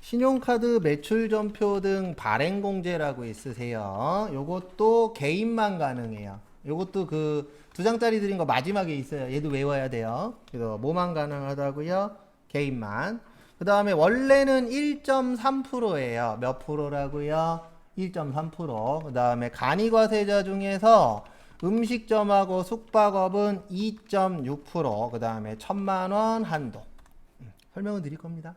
신용카드 매출전표 등 발행공제라고 있으세요. 요것도 개인만 가능해요. 요것도 그 2장짜리 드린 거 마지막에 있어요. 얘도 외워야 돼요. 그래서 뭐만 가능하다고요? 개인만. 그 다음에 원래는 1.3%예요. 몇 프로라고요? 1.3%. 그 다음에 간이과세자 중에서 음식점하고 숙박업은 2.6%. 그 다음에 1,000만원 한도. 설명을 드릴 겁니다.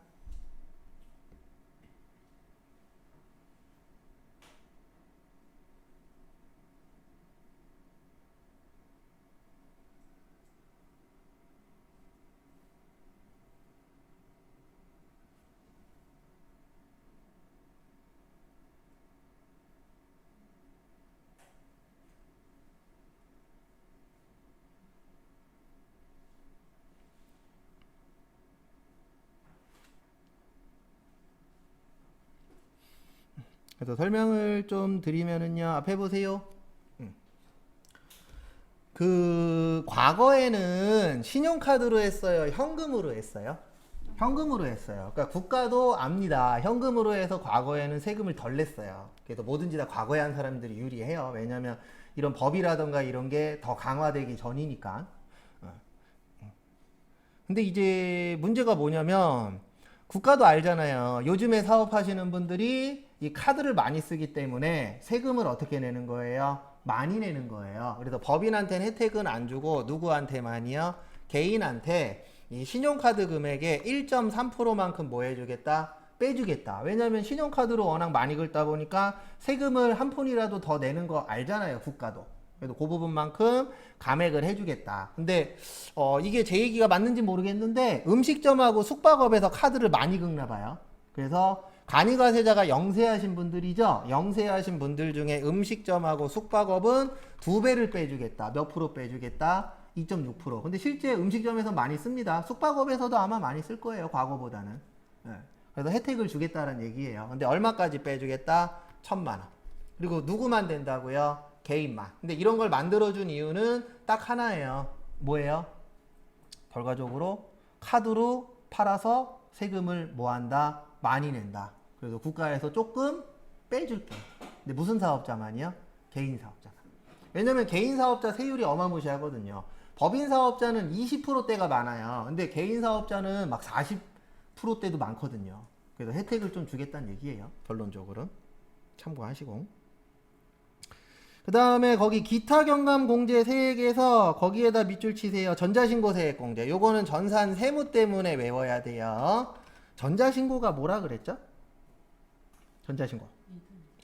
그래서 설명을 좀 드리면은요. 앞에 보세요. 그 과거에는 신용카드로 했어요. 현금으로 했어요. 현금으로 했어요. 그러니까 국가도 압니다. 현금으로 해서 과거에는 세금을 덜 냈어요. 그래서 뭐든지 다 과거에 한 사람들이 유리해요. 왜냐하면 이런 법이라던가 이런 게 더 강화되기 전이니까. 근데 이제 문제가 뭐냐면 국가도 알잖아요. 요즘에 사업하시는 분들이 이 카드를 많이 쓰기 때문에 세금을 어떻게 내는 거예요? 많이 내는 거예요. 그래서 법인한테는 혜택은 안 주고 누구한테만이요? 개인한테 이 신용카드 금액의 1.3%만큼 뭐 해주겠다? 빼주겠다. 왜냐하면 신용카드로 워낙 많이 긁다 보니까 세금을 한 푼이라도 더 내는 거 알잖아요. 국가도. 그래도 그 부분만큼 감액을 해주겠다. 근데 이게 제 얘기가 맞는지 모르겠는데 음식점하고 숙박업에서 카드를 많이 긁나 봐요. 그래서 간이과세자가 영세하신 분들이죠. 영세하신 분들 중에 음식점하고 숙박업은 2배를 빼주겠다. 몇 프로 빼주겠다? 2.6%. 근데 실제 음식점에서 많이 씁니다. 숙박업에서도 아마 많이 쓸 거예요. 과거보다는. 네. 그래서 혜택을 주겠다는 얘기예요. 근데 얼마까지 빼주겠다? 1,000만 원. 그리고 누구만 된다고요? 개인만. 근데 이런 걸 만들어준 이유는 딱 하나예요. 뭐예요? 결과적으로 카드로 팔아서 세금을 뭐 한다? 많이 낸다. 그래서 국가에서 조금 빼줄게. 근데 무슨 사업자만이요? 개인 사업자만. 왜냐면 개인 사업자 세율이 어마무시하거든요. 법인 사업자는 20%대가 많아요. 근데 개인 사업자는 막 40%대도 많거든요. 그래서 혜택을 좀 주겠다는 얘기예요. 결론적으로. 참고하시고. 그 다음에 거기 기타 경감 공제 세액에서 거기에다 밑줄 치세요. 전자신고 세액 공제. 요거는 전산 세무 때문에 외워야 돼요. 전자신고가 뭐라 그랬죠? 전자신고.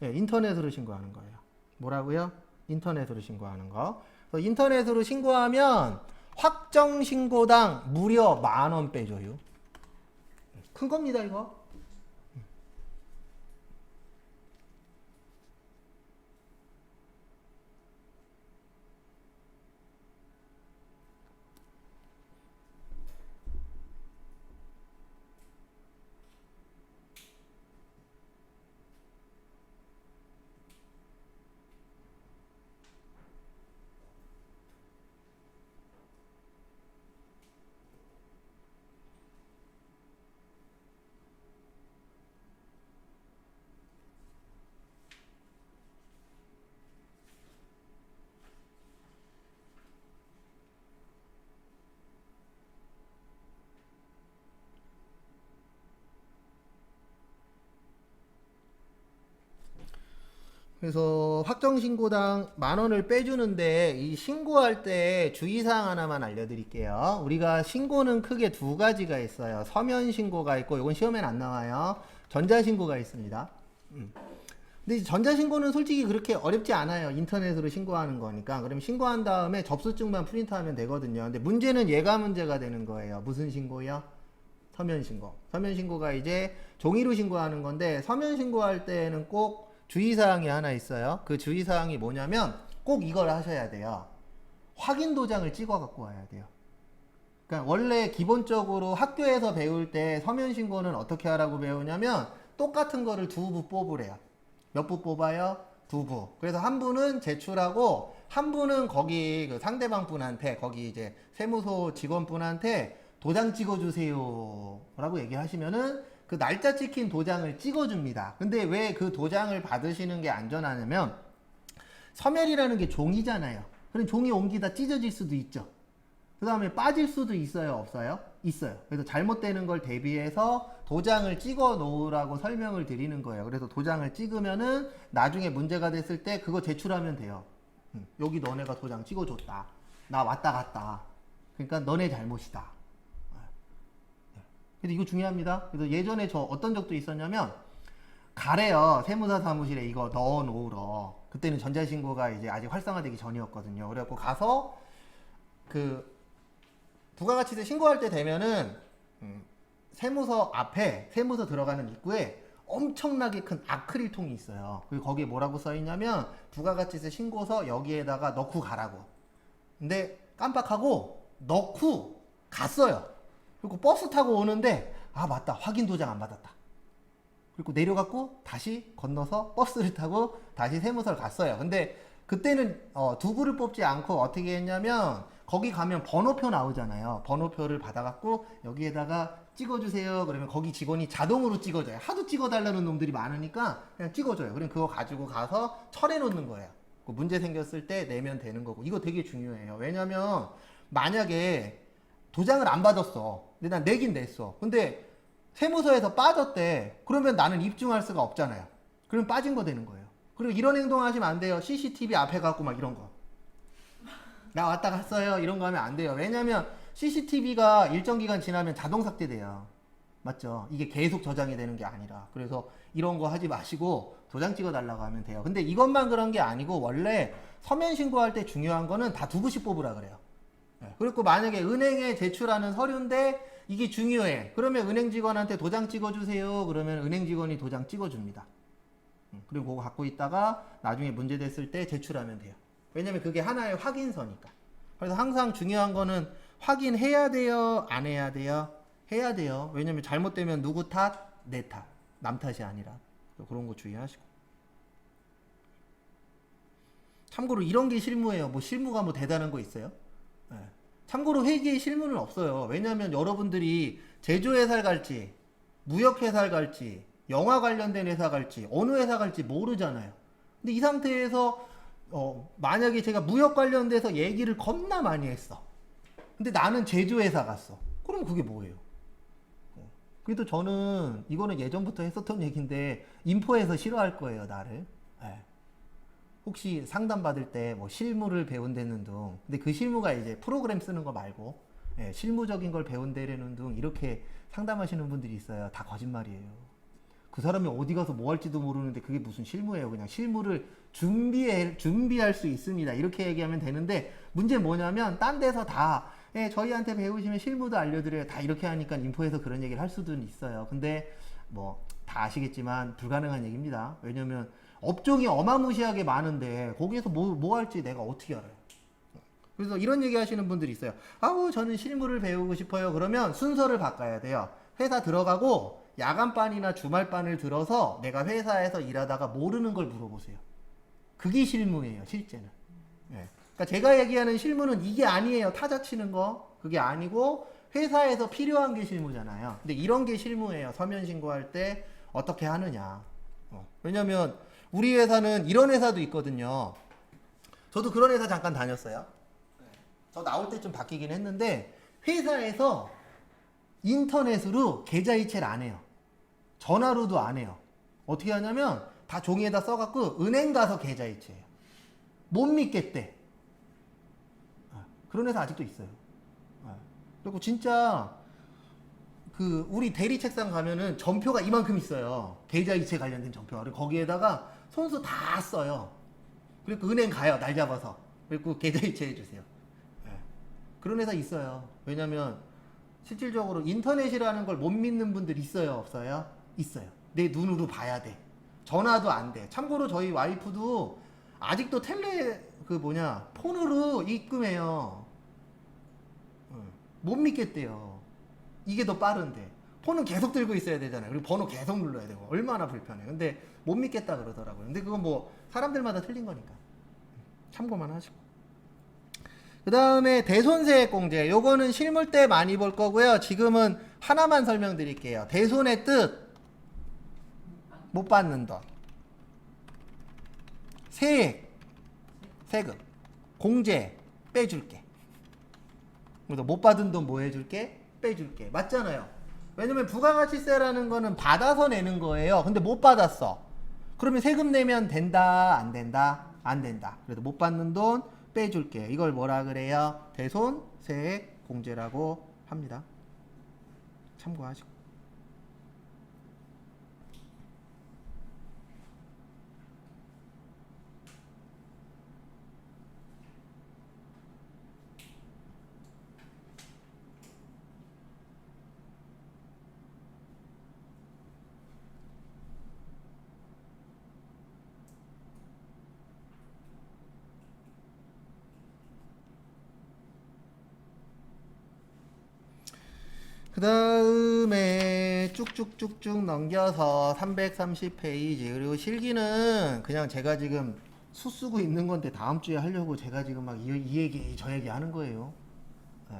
네, 인터넷으로 신고하는 거예요. 뭐라고요? 인터넷으로 신고하는 거. 그래서 인터넷으로 신고하면 확정 신고당 무려 10,000원 빼줘요. 큰 겁니다, 이거. 그래서 확정신고당 10,000원을 빼주는데 이 신고할 때 주의사항 하나만 알려드릴게요. 우리가 신고는 크게 2가지가 있어요. 서면 신고가 있고 이건 시험엔 안 나와요. 전자신고가 있습니다. 근데 전자신고는 솔직히 그렇게 어렵지 않아요. 인터넷으로 신고하는 거니까. 그럼 신고한 다음에 접수증만 프린트하면 되거든요. 근데 문제는 얘가 문제가 되는 거예요. 무슨 신고요? 서면 신고. 서면 신고가 이제 종이로 신고하는 건데 서면 신고할 때는 꼭 주의사항이 하나 있어요. 그 주의사항이 뭐냐면 꼭 이걸 하셔야 돼요. 확인 도장을 찍어 갖고 와야 돼요. 그러니까 원래 기본적으로 학교에서 배울 때 서면 신고는 어떻게 하라고 배우냐면 똑같은 거를 2부 뽑으래요. 몇 부 뽑아요? 2부. 그래서 한 분은 제출하고 한 분은 거기 그 상대방 분한테 거기 이제 세무서 직원 분한테 도장 찍어주세요 라고 얘기하시면은 그 날짜 찍힌 도장을 찍어줍니다. 근데 왜 그 도장을 받으시는 게 안전하냐면 서면이라는 게 종이잖아요. 그럼 종이 옮기다 찢어질 수도 있죠. 그 다음에 빠질 수도 있어요, 없어요? 있어요. 그래서 잘못되는 걸 대비해서 도장을 찍어 놓으라고 설명을 드리는 거예요. 그래서 도장을 찍으면은 나중에 문제가 됐을 때 그거 제출하면 돼요. 여기 너네가 도장 찍어줬다. 나 왔다 갔다. 그러니까 너네 잘못이다. 그래서 이거 중요합니다. 그래서 예전에 저 어떤 적도 있었냐면 가래요. 세무사 사무실에 이거 넣어 놓으러. 그때는 전자신고가 이제 아직 활성화되기 전이었거든요. 그래갖고 가서 그 부가가치세 신고할 때 되면은 세무서 앞에 세무서 들어가는 입구에 엄청나게 큰 아크릴 통이 있어요. 그리고 거기에 뭐라고 써 있냐면 부가가치세 신고서 여기에다가 넣고 가라고. 근데 깜빡하고 넣고 갔어요. 그리고 버스 타고 오는데 아 맞다 확인 도장 안 받았다. 그리고 내려갔고 다시 건너서 버스를 타고 다시 세무서를 갔어요. 근데 그때는 두부를 뽑지 않고 어떻게 했냐면 거기 가면 번호표 나오잖아요. 번호표를 받아갖고 여기에다가 찍어주세요. 그러면 거기 직원이 자동으로 찍어줘요. 하도 찍어달라는 놈들이 많으니까 그냥 찍어줘요. 그럼 그거 가지고 가서 철해 놓는 거예요. 문제 생겼을 때 내면 되는 거고. 이거 되게 중요해요. 왜냐면 만약에 도장을 안 받았어. 근데 난 내긴 냈어. 근데 세무서에서 빠졌대. 그러면 나는 입증할 수가 없잖아요. 그럼 빠진 거 되는 거예요. 그리고 이런 행동 하시면 안 돼요. CCTV 앞에 갖고 막 이런 거. 나 왔다 갔어요. 이런 거 하면 안 돼요. 왜냐면 CCTV가 일정 기간 지나면 자동 삭제돼요. 맞죠? 이게 계속 저장이 되는 게 아니라. 그래서 이런 거 하지 마시고 도장 찍어 달라고 하면 돼요. 근데 이것만 그런 게 아니고 원래 서면 신고할 때 중요한 거는 다 두 부씩 뽑으라 그래요. 그리고 만약에 은행에 제출하는 서류인데 이게 중요해. 그러면 은행 직원한테 도장 찍어주세요. 그러면 은행 직원이 도장 찍어줍니다. 그리고 그거 갖고 있다가 나중에 문제 됐을 때 제출하면 돼요. 왜냐면 그게 하나의 확인서니까. 그래서 항상 중요한 거는 확인해야 돼요? 안 해야 돼요? 해야 돼요. 왜냐면 잘못되면 누구 탓? 내 탓. 남 탓이 아니라. 그런 거 주의하시고. 참고로 이런 게 실무예요. 뭐 실무가 뭐 대단한 거 있어요? 네. 참고로 회계의 실무는 없어요. 왜냐면 여러분들이 제조회사를 갈지, 무역회사를 갈지, 영화 관련된 회사 갈지, 어느 회사 갈지 모르잖아요. 근데 이 상태에서 만약에 제가 무역 관련돼서 얘기를 겁나 많이 했어. 근데 나는 제조회사 갔어. 그럼 그게 뭐예요? 그래도 저는 이거는 예전부터 했었던 얘기인데 인포에서 싫어할 거예요, 나를. 네. 혹시 상담 받을 때 뭐 실무를 배운다는 둥, 근데 그 실무가 이제 프로그램 쓰는 거 말고 실무적인 걸 배운다는 둥 이렇게 상담하시는 분들이 있어요. 다 거짓말이에요. 그 사람이 어디 가서 뭐 할지도 모르는데 그게 무슨 실무예요. 그냥 실무를 준비할 수 있습니다. 이렇게 얘기하면 되는데 문제는 뭐냐면 딴 데서 다 저희한테 배우시면 실무도 알려드려요. 다 이렇게 하니까 인포에서 그런 얘기를 할 수도 있어요. 근데 뭐 다 아시겠지만 불가능한 얘기입니다. 왜냐면 업종이 어마무시하게 많은데 거기에서 뭐 할지 내가 어떻게 알아요. 그래서 이런 얘기 하시는 분들이 있어요. 아우 저는 실무를 배우고 싶어요. 그러면 순서를 바꿔야 돼요. 회사 들어가고 야간반이나 주말반을 들어서 내가 회사에서 일하다가 모르는 걸 물어보세요. 그게 실무예요, 실제는. 그러니까 제가 얘기하는 실무는 이게 아니에요. 타자 치는 거. 그게 아니고 회사에서 필요한 게 실무잖아요. 근데 이런 게 실무예요. 서면 신고할 때 어떻게 하느냐. 왜냐면 우리 회사는 이런 회사도 있거든요. 저도 그런 회사 잠깐 다녔어요. 저 나올 때좀 바뀌긴 했는데 회사에서 인터넷으로 계좌이체를 안 해요. 전화로도 안 해요. 어떻게 하냐면 다 종이에다 써갖고 은행 가서 계좌이체해요. 못 믿겠대. 그런 회사 아직도 있어요. 그리고 진짜 우리 대리 책상 가면은 전표가 이만큼 있어요. 계좌이체 관련된 전표가. 그리고 거기에다가 손수 다 써요. 그리고 은행 가요. 날 잡아서. 그리고 계좌이체 해주세요. 그런 회사 있어요. 왜냐면 실질적으로 인터넷이라는 걸 못 믿는 분들 있어요? 없어요? 있어요. 내 눈으로 봐야 돼. 전화도 안 돼. 참고로 저희 와이프도 아직도 폰으로 입금해요. 못 믿겠대요. 이게 더 빠른데. 폰은 계속 들고 있어야 되잖아요. 그리고 번호 계속 눌러야 되고. 얼마나 불편해. 근데 못 믿겠다 그러더라고요. 근데 그건 뭐 사람들마다 틀린 거니까. 참고만 하시고. 그 다음에 대손세액 공제. 요거는 실물 때 많이 볼 거고요. 지금은 하나만 설명드릴게요. 대손의 뜻. 못 받는 돈. 세액. 세금. 공제. 빼줄게. 그래서 못 받은 돈 뭐 해줄게? 빼줄게. 맞잖아요. 왜냐면 부가가치세라는 거는 받아서 내는 거예요. 근데 못 받았어. 그러면 세금 내면 된다? 안 된다? 안 된다. 그래도 못 받는 돈 빼줄게. 이걸 뭐라 그래요? 대손 세액 공제라고 합니다. 참고하시고. 그 다음에 쭉쭉쭉쭉 넘겨서 330페이지. 그리고 실기는 그냥 제가 지금 수 쓰고 있는 건데 다음 주에 하려고 제가 지금 막 이 얘기 저 얘기 하는 거예요. 네.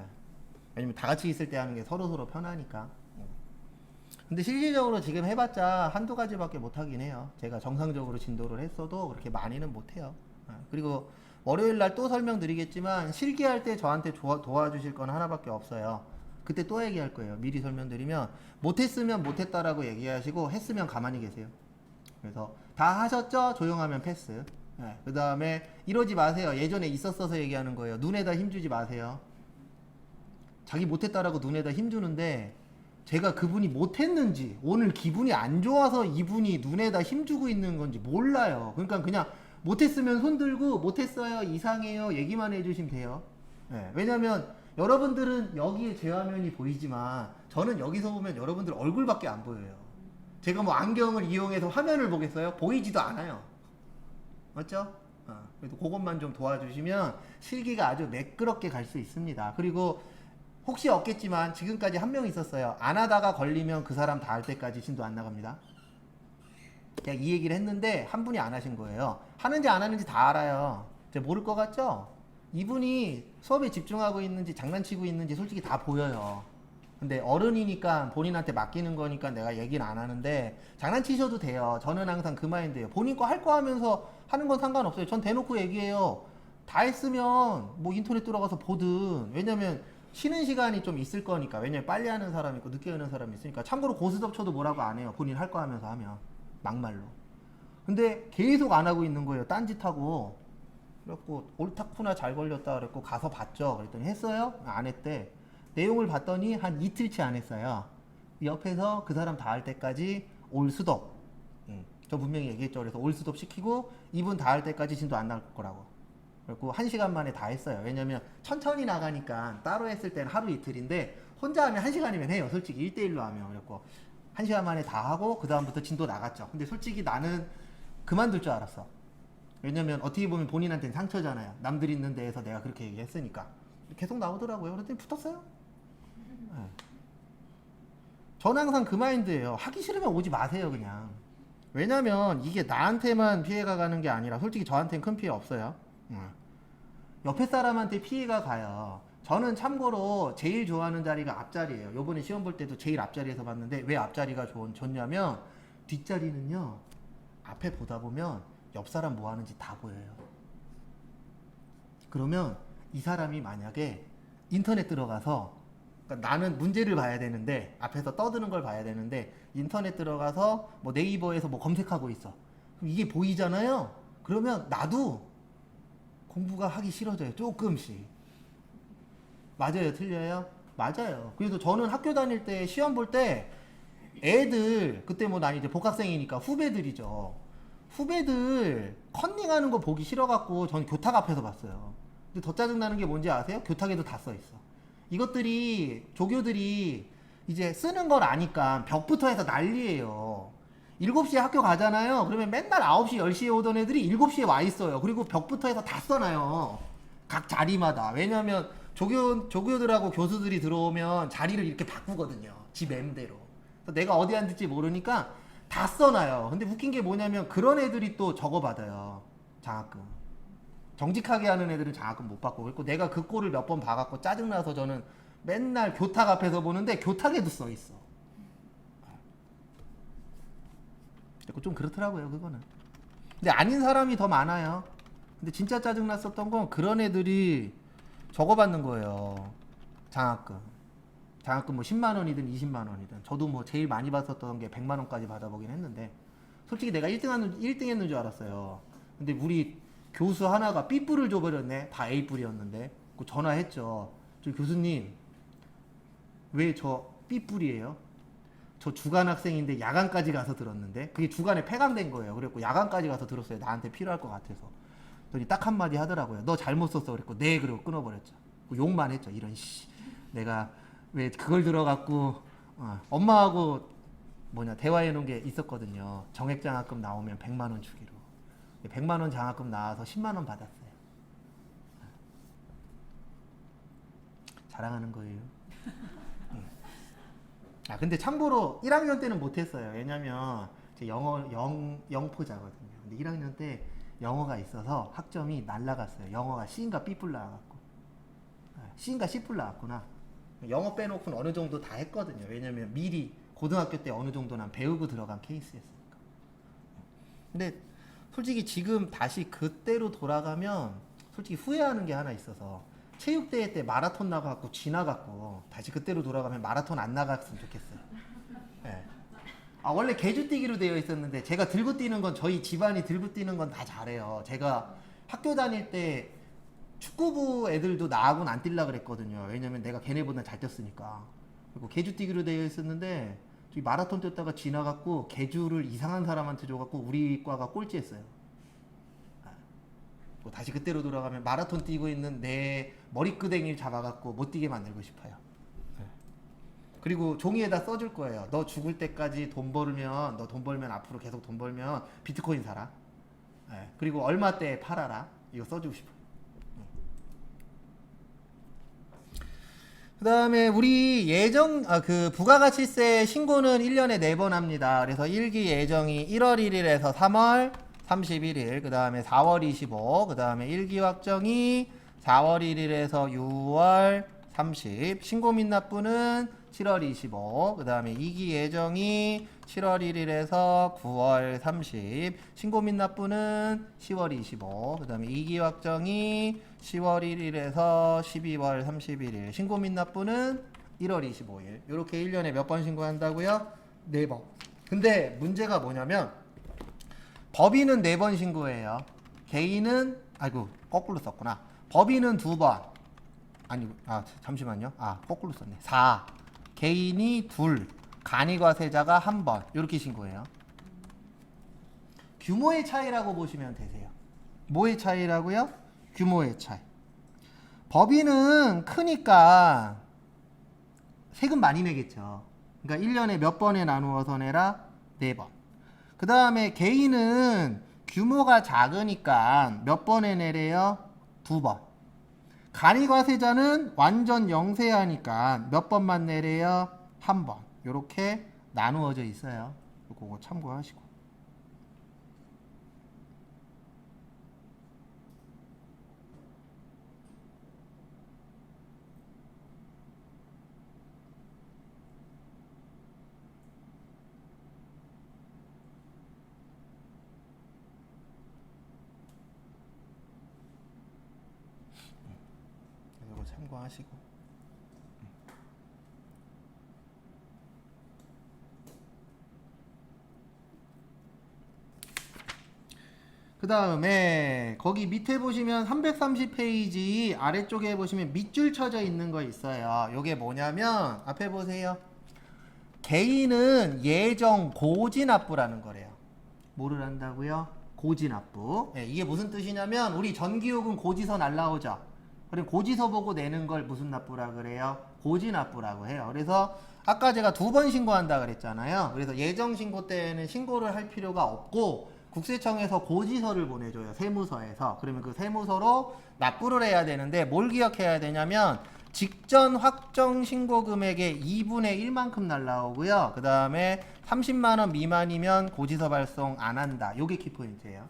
왜냐면 다 같이 있을 때 하는 게 서로 편하니까. 근데 실질적으로 지금 해봤자 한두 가지밖에 못하긴 해요. 제가 정상적으로 진도를 했어도 그렇게 많이는 못해요. 그리고 월요일 날 또 설명드리겠지만 실기할 때 저한테 도와주실 건 하나밖에 없어요. 그때 또 얘기할 거예요. 미리 설명드리면 못했으면 못했다라고 얘기하시고 했으면 가만히 계세요. 그래서 다 하셨죠? 조용하면 패스. 그 다음에 이러지 마세요. 예전에 있었어서 얘기하는 거예요. 눈에다 힘주지 마세요. 자기 못했다라고 눈에다 힘주는데 제가 그분이 못했는지 오늘 기분이 안 좋아서 이분이 눈에다 힘주고 있는 건지 몰라요. 그러니까 그냥 못했으면 손들고 못했어요 이상해요 얘기만 해주시면 돼요. 왜냐면 여러분들은 여기에 제 화면이 보이지만 저는 여기서 보면 여러분들 얼굴밖에 안 보여요. 제가 뭐 안경을 이용해서 화면을 보겠어요? 보이지도 않아요. 맞죠? 그래도 그것만 좀 도와주시면 실기가 아주 매끄럽게 갈 수 있습니다. 그리고 혹시 없겠지만 지금까지 한 명 있었어요. 안 하다가 걸리면 그 사람 다 할 때까지 진도 안 나갑니다. 그냥 이 얘기를 했는데 한 분이 안 하신 거예요. 하는지 안 하는지 다 알아요. 제가 모를 것 같죠? 이분이 수업에 집중하고 있는지 장난치고 있는지 솔직히 다 보여요. 근데 어른이니까 본인한테 맡기는 거니까 내가 얘기는 안 하는데 장난치셔도 돼요. 저는 항상 그 마인드예요. 본인 거 할 거 하면서 하는 건 상관없어요. 전 대놓고 얘기해요. 다 했으면 뭐 인터넷 들어가서 보든. 왜냐면 쉬는 시간이 좀 있을 거니까. 왜냐면 빨리 하는 사람 있고 늦게 하는 사람이 있으니까. 참고로 고스톱 쳐도 뭐라고 안 해요. 본인 할 거 하면서 하면. 막말로. 근데 계속 안 하고 있는 거예요. 딴짓하고. 그래갖고 옳다쿠나 잘 걸렸다 그랬고 가서 봤죠. 그랬더니 했어요? 안 했대. 내용을 봤더니 한 이틀치 안 했어요. 옆에서 그 사람 다 할 때까지 올 수도. 저 분명히 얘기했죠. 그래서 올 수도 시키고 이분 다 할 때까지 진도 안 나올 거라고. 그래갖고 1시간 만에 다 했어요. 왜냐면 천천히 나가니까 따로 했을 때는 하루 이틀인데 혼자 하면 1시간이면 해요. 솔직히 1대1로 하면. 그래갖고 1시간 만에 다 하고 그 다음부터 진도 나갔죠. 근데 솔직히 나는 그만둘 줄 알았어. 왜냐면 어떻게 보면 본인한테는 상처잖아요. 남들 있는 데에서 내가 그렇게 얘기했으니까. 계속 나오더라고요. 그랬더니 붙었어요. 네. 저는 항상 그 마인드예요. 하기 싫으면 오지 마세요 그냥. 왜냐면 이게 나한테만 피해가 가는 게 아니라 솔직히 저한테는 큰 피해 없어요. 옆에 사람한테 피해가 가요. 저는 참고로 제일 좋아하는 자리가 앞자리예요. 요번에 시험 볼 때도 제일 앞자리에서 봤는데 왜 앞자리가 좋냐면 뒷자리는요. 앞에 보다 보면 옆 사람 뭐 하는지 다 보여요. 그러면 이 사람이 만약에 인터넷 들어가서 그러니까 나는 문제를 봐야 되는데 앞에서 떠드는 걸 봐야 되는데 인터넷 들어가서 뭐 네이버에서 뭐 검색하고 있어. 그럼 이게 보이잖아요. 그러면 나도 공부가 하기 싫어져요. 조금씩. 맞아요? 틀려요? 맞아요. 그래서 저는 학교 다닐 때 시험 볼 때 애들 그때 뭐 난 이제 복학생이니까 후배들이죠. 후배들 컨닝하는 거 보기 싫어갖고 저는 교탁 앞에서 봤어요. 근데 더 짜증나는 게 뭔지 아세요? 교탁에도 다 써있어. 이것들이 조교들이 이제 쓰는 걸 아니까 벽부터 해서 난리예요. 7시에 학교 가잖아요. 그러면 맨날 9시, 10시에 오던 애들이 7시에 와 있어요. 그리고 벽부터 해서 다 써놔요. 각 자리마다. 왜냐면 조교들하고 교수들이 들어오면 자리를 이렇게 바꾸거든요. 지 맴대로. 그래서 내가 어디 앉을지 모르니까 다 써놔요. 근데 웃긴 게 뭐냐면 그런 애들이 또 적어 받아요. 장학금. 정직하게 하는 애들은 장학금 못 받고 그랬고 내가 그 꼴을 몇 번 봐갖고 짜증나서 저는 맨날 교탁 앞에서 보는데 교탁에도 써 있어. 좀 그렇더라고요 그거는. 근데 아닌 사람이 더 많아요. 근데 진짜 짜증났었던 건 그런 애들이 저거 받는 거예요. 장학금 뭐 10만 원이든 20만 원이든. 저도 뭐 제일 많이 받았던 게 100만 원까지 받아보긴 했는데 솔직히 내가 1등 했는 줄 알았어요. 근데 우리 교수 하나가 B뿔을 줘버렸네. 다 A뿔이었는데. 그 전화했죠. 저 교수님 왜 저 B뿔이에요? 저 주간 학생인데 야간까지 가서 들었는데 그게 주간에 폐강된 거예요. 그랬고 야간까지 가서 들었어요. 나한테 필요할 것 같아서. 그랬더니 딱 한마디 하더라고요. 너 잘못 썼어. 그랬고 네 그러고 끊어버렸죠. 욕만 했죠. 이런 씨. 내가 왜 그걸 들어갖고 엄마하고 대화해 놓은 게 있었거든요. 정액장학금 나오면 100만 원 주기로. 100만 원 장학금 나와서 10만 원 받았어요. 자랑하는 거예요. 근데 참고로 1학년 때는 못했어요. 왜냐면 제 영어 영포자거든요. 근데 1학년 때 영어가 있어서 학점이 날라갔어요. 영어가 C인가 B뿔 나와갖고. C인가 C뿔 나왔구나. 영어 빼놓고는 어느 정도 다 했거든요. 왜냐면 미리 고등학교 때 어느 정도는 배우고 들어간 케이스였으니까. 근데 솔직히 지금 다시 그때로 돌아가면 솔직히 후회하는 게 하나 있어서 체육대회 때 마라톤 나가갖고 지나갔고 다시 그때로 돌아가면 마라톤 안 나갔으면 좋겠어요. 네. 원래 개주뛰기로 되어 있었는데 제가 들고 뛰는 건 저희 집안이 들고 뛰는 건 다 잘해요. 제가 학교 다닐 때 축구부 애들도 나하고는 안 뛸라 그랬거든요. 왜냐면 내가 걔네보다 잘 뛰었으니까. 그리고 개주뛰기로 되어 있었는데 저기 마라톤 뛰었다가 지나갔고 개주를 이상한 사람한테 줘갖고 우리 과가 꼴찌했어요. 다시 그때로 돌아가면 마라톤 뛰고 있는 내 머리끄댕이를 잡아갖고 못 뛰게 만들고 싶어요. 그리고 종이에다 써줄 거예요. 너 죽을 때까지 돈 벌면 앞으로 계속 돈 벌면 비트코인 사라. 그리고 얼마 때 팔아라. 이거 써주고 싶어요. 그 다음에 우리 그 부가가치세 신고는 1년에 4번 합니다. 그래서 1기 예정이 1월 1일에서 3월 31일, 그 다음에 4월 25, 그 다음에 1기 확정이 4월 1일에서 6월 30, 신고 및 납부는 7월 25, 그 다음에 2기 예정이 7월 1일에서 9월 30, 신고 및 납부는 10월 25, 그 다음에 2기 확정이 10월 1일에서 12월 31일, 신고 및 납부는 1월 25일. 이렇게 1년에 몇 번 신고한다고요? 4번. 근데 문제가 뭐냐면 법인은 4번 신고해요. 개인은 거꾸로 썼구나. 법인은 2번. 잠시만요. 거꾸로 썼네. 4. 개인이 2. 간이과세자가 1번. 이렇게 신고해요. 규모의 차이라고 보시면 되세요. 뭐의 차이라고요? 규모의 차이. 법인은 크니까 세금 많이 내겠죠. 그러니까 1년에 몇 번에 나누어서 내라? 4번. 그 다음에 개인은 규모가 작으니까 몇 번에 내래요? 2번. 간이과세자는 완전 영세하니까 몇 번만 내래요? 1번. 이렇게 나누어져 있어요. 그거 참고하시고. 이거 참고하시고. 그 다음에 거기 밑에 보시면 330페이지 아래쪽에 보시면 밑줄 쳐져 있는 거 있어요. 요게 뭐냐면 앞에 보세요. 개인은 예정 고지납부라는 거래요. 뭐를 한다고요? 고지납부. 이게 무슨 뜻이냐면 우리 전기요금 고지서 날라오죠. 그럼 고지서 보고 내는 걸 무슨 납부라 그래요? 고지납부라고 해요. 그래서 아까 제가 2번 신고한다 그랬잖아요. 그래서 예정 신고 때는 신고를 할 필요가 없고 국세청에서 고지서를 보내줘요. 세무서에서. 그러면 그 세무서로 납부를 해야 되는데 뭘 기억해야 되냐면 직전 확정 신고 금액의 2분의 1만큼 날라오고요. 그 다음에 30만원 미만이면 고지서 발송 안 한다. 요게 키포인트예요.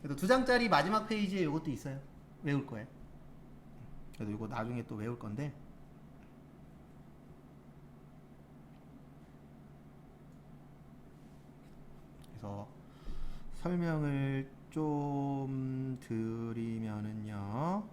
그래서 2장짜리 마지막 페이지에 이것도 있어요. 외울 거예요. 그래도 이거 나중에 또 외울 건데. 그래서 설명을 좀 드리면은요.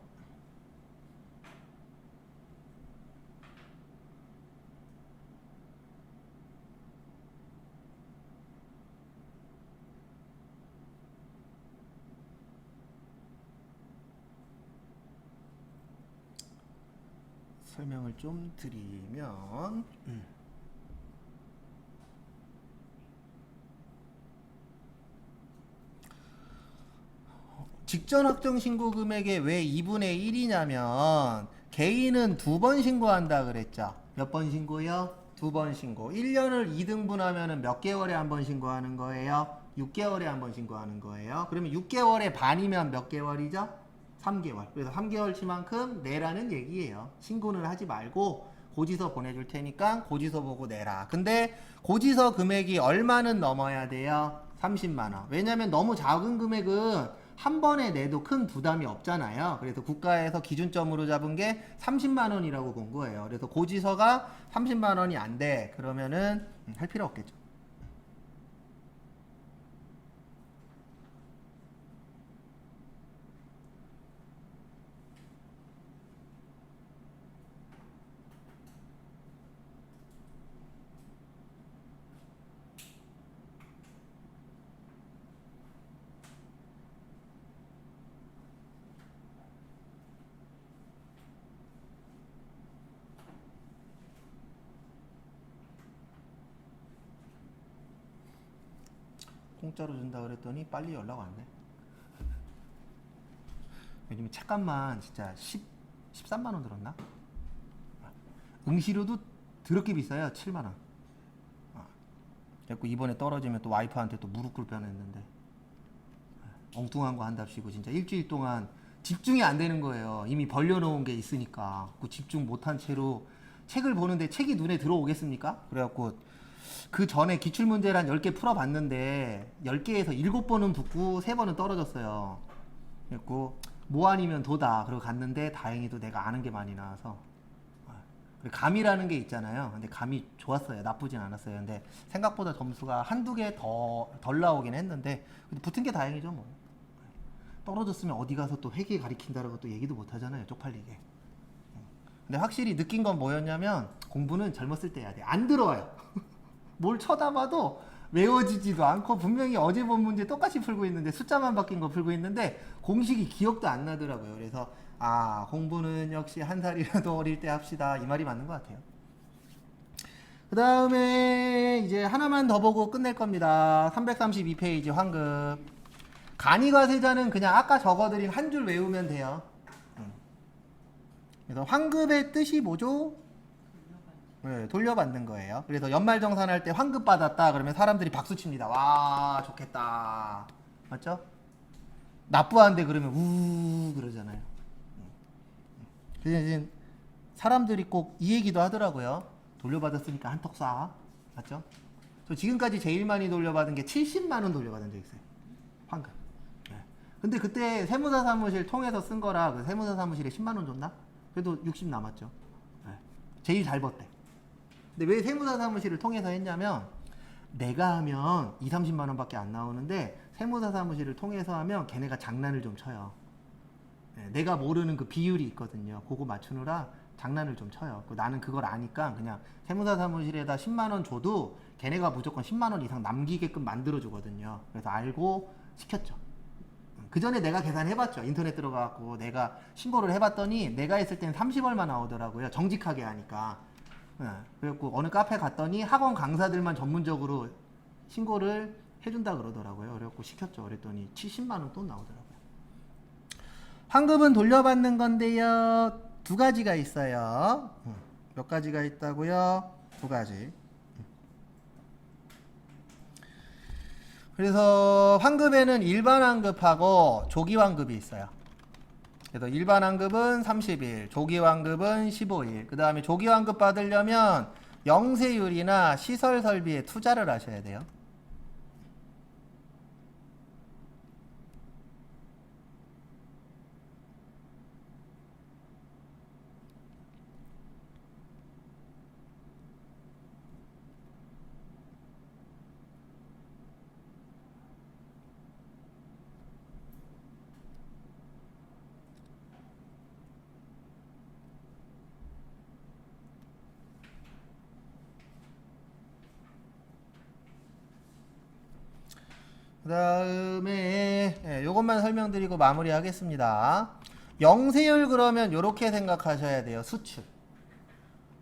설명을 좀 드리면 직전 확정 신고 금액의 왜 2분의 1이냐면 개인은 2번 신고한다 그랬죠. 몇 번 신고요? 2번 신고. 1년을 2등분하면 몇 개월에 한 번 신고하는 거예요? 6개월에 한 번 신고하는 거예요. 그러면 6개월에 반이면 몇 개월이죠? 3개월. 그래서 3개월치만큼 내라는 얘기예요. 신고는 하지 말고 고지서 보내줄 테니까 고지서 보고 내라. 근데 고지서 금액이 얼마는 넘어야 돼요? 30만 원. 왜냐면 너무 작은 금액은 한 번에 내도 큰 부담이 없잖아요. 그래서 국가에서 기준점으로 잡은 게 30만 원이라고 본 거예요. 그래서 고지서가 30만 원이 안 돼. 그러면은 할 필요 없겠죠. 공짜로 준다 그랬더니 빨리 연락 왔네. 요즘에 책값만 진짜 13만 원 들었나? 응시료도 더럽게 비싸요. 7만 원. 그래서 이번에 떨어지면 또 와이프한테 또 무릎 꿇을 뻔했는데 엉뚱한 거 한답시고 진짜 일주일 동안 집중이 안 되는 거예요. 이미 벌려놓은 게 있으니까 그 집중 못한 채로 책을 보는데 책이 눈에 들어오겠습니까? 그래갖고 그 전에 기출문제를 한 10개 풀어봤는데 10개에서 7번은 붙고 3번은 떨어졌어요. 그래갖고 뭐 아니면 도다. 그러고 갔는데 다행히도 내가 아는 게 많이 나와서 감이라는 게 있잖아요. 근데 감이 좋았어요. 나쁘진 않았어요. 근데 생각보다 점수가 한두 개 덜 나오긴 했는데 붙은 게 다행이죠 뭐. 떨어졌으면 어디 가서 또 회계 가리킨다라고 또 얘기도 못 하잖아요. 쪽팔리게. 근데 확실히 느낀 건 뭐였냐면 공부는 젊었을 때 해야 돼. 안 들어와요. 뭘 쳐다봐도 외워지지도 않고 분명히 어제 본 문제 똑같이 풀고 있는데 숫자만 바뀐 거 풀고 있는데 공식이 기억도 안 나더라고요. 그래서 공부는 역시 한 살이라도 어릴 때 합시다. 이 말이 맞는 것 같아요. 그 다음에 이제 하나만 더 보고 끝낼 겁니다. 332페이지 환급. 간이과세자는 그냥 아까 적어드린 한 줄 외우면 돼요. 그래서 환급의 뜻이 뭐죠? 네, 돌려받는 거예요. 그래서 연말정산할 때 환급 받았다 그러면 사람들이 박수 칩니다. 와 좋겠다. 맞죠? 납부하는데 그러면 우 그러잖아요. 그래서 사람들이 꼭 이 얘기도 하더라고요. 돌려받았으니까 한턱 쏴. 맞죠? 저 지금까지 제일 많이 돌려받은 게 70만 원 돌려받은 적 있어요. 환급. 네. 근데 그때 세무사 사무실 통해서 쓴 거라 그 세무사 사무실에 10만 원 줬나? 그래도 60 남았죠. 네. 제일 잘 벌대. 근데 왜 세무사 사무실을 통해서 했냐면 내가 하면 2, 30만 원밖에 안 나오는데 세무사 사무실을 통해서 하면 걔네가 장난을 좀 쳐요. 네, 내가 모르는 그 비율이 있거든요. 그거 맞추느라 장난을 좀 쳐요. 나는 그걸 아니까 그냥 세무사 사무실에다 10만 원 줘도 걔네가 무조건 10만 원 이상 남기게끔 만들어 주거든요. 그래서 알고 시켰죠. 그 전에 내가 계산해봤죠. 인터넷 들어가고 내가 신고를 해봤더니 내가 했을 때는 30얼마 나오더라고요. 정직하게 하니까. 그래갖고 어느 카페 갔더니 학원 강사들만 전문적으로 신고를 해준다 그러더라고요. 그래갖고 시켰죠. 그랬더니 70만 원 또 나오더라고요. 환급은 돌려받는 건데요. 2가지가 있어요. 몇 가지가 있다고요? 2가지. 그래서 환급에는 일반 환급하고 조기 환급이 있어요. 그래서 일반 환급은 30일, 조기 환급은 15일. 그 다음에 조기 환급 받으려면 영세율이나 시설 설비에 투자를 하셔야 돼요. 그 다음에 요것만 설명드리고 마무리하겠습니다. 영세율 그러면 요렇게 생각하셔야 돼요. 수출.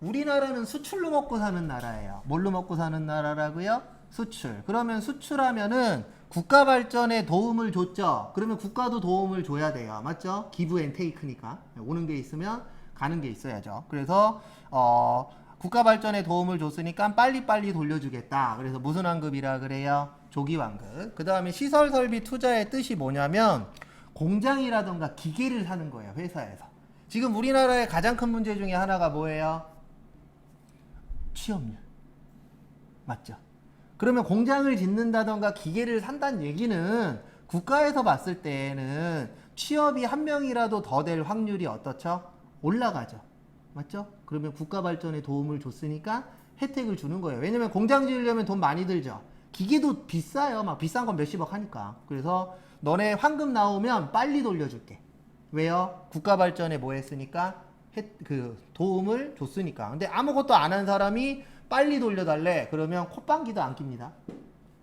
우리나라는 수출로 먹고 사는 나라예요. 뭘로 먹고 사는 나라라고요? 수출. 그러면 수출하면은 국가 발전에 도움을 줬죠. 그러면 국가도 도움을 줘야 돼요. 맞죠? 기브 앤 테이크니까. 오는 게 있으면 가는 게 있어야죠. 그래서 국가 발전에 도움을 줬으니까 빨리빨리 돌려주겠다. 그래서 무슨 완급이라 그래요? 조기 완급. 그 다음에 시설 설비 투자의 뜻이 뭐냐면 공장이라던가 기계를 사는 거예요. 회사에서. 지금 우리나라의 가장 큰 문제 중에 하나가 뭐예요? 취업률. 맞죠? 그러면 공장을 짓는다던가 기계를 산다는 얘기는 국가에서 봤을 때는 취업이 한 명이라도 더 될 확률이 어떻죠? 올라가죠. 맞죠? 그러면 국가 발전에 도움을 줬으니까 혜택을 주는 거예요. 왜냐면 공장 지으려면 돈 많이 들죠. 기계도 비싸요. 막 비싼 건 몇십억 하니까. 그래서 너네 황금 나오면 빨리 돌려줄게. 왜요? 국가 발전에 뭐 했으니까? 도움을 줬으니까. 근데 아무것도 안 한 사람이 빨리 돌려달래. 그러면 콧방귀도 안 낍니다.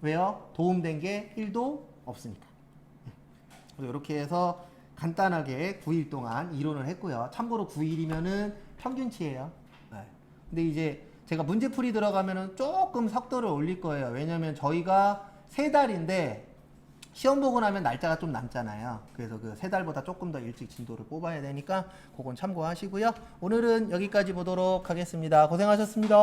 왜요? 도움된 게 1도 없으니까. 그래서 이렇게 해서 간단하게 9일 동안 이론을 했고요. 참고로 9일이면은 평균치예요. 네. 근데 이제 제가 문제풀이 들어가면은 조금 속도를 올릴 거예요. 왜냐면 저희가 3달인데 시험 보고 나면 날짜가 좀 남잖아요. 그래서 그 3달보다 조금 더 일찍 진도를 뽑아야 되니까 그건 참고하시고요. 오늘은 여기까지 보도록 하겠습니다. 고생하셨습니다.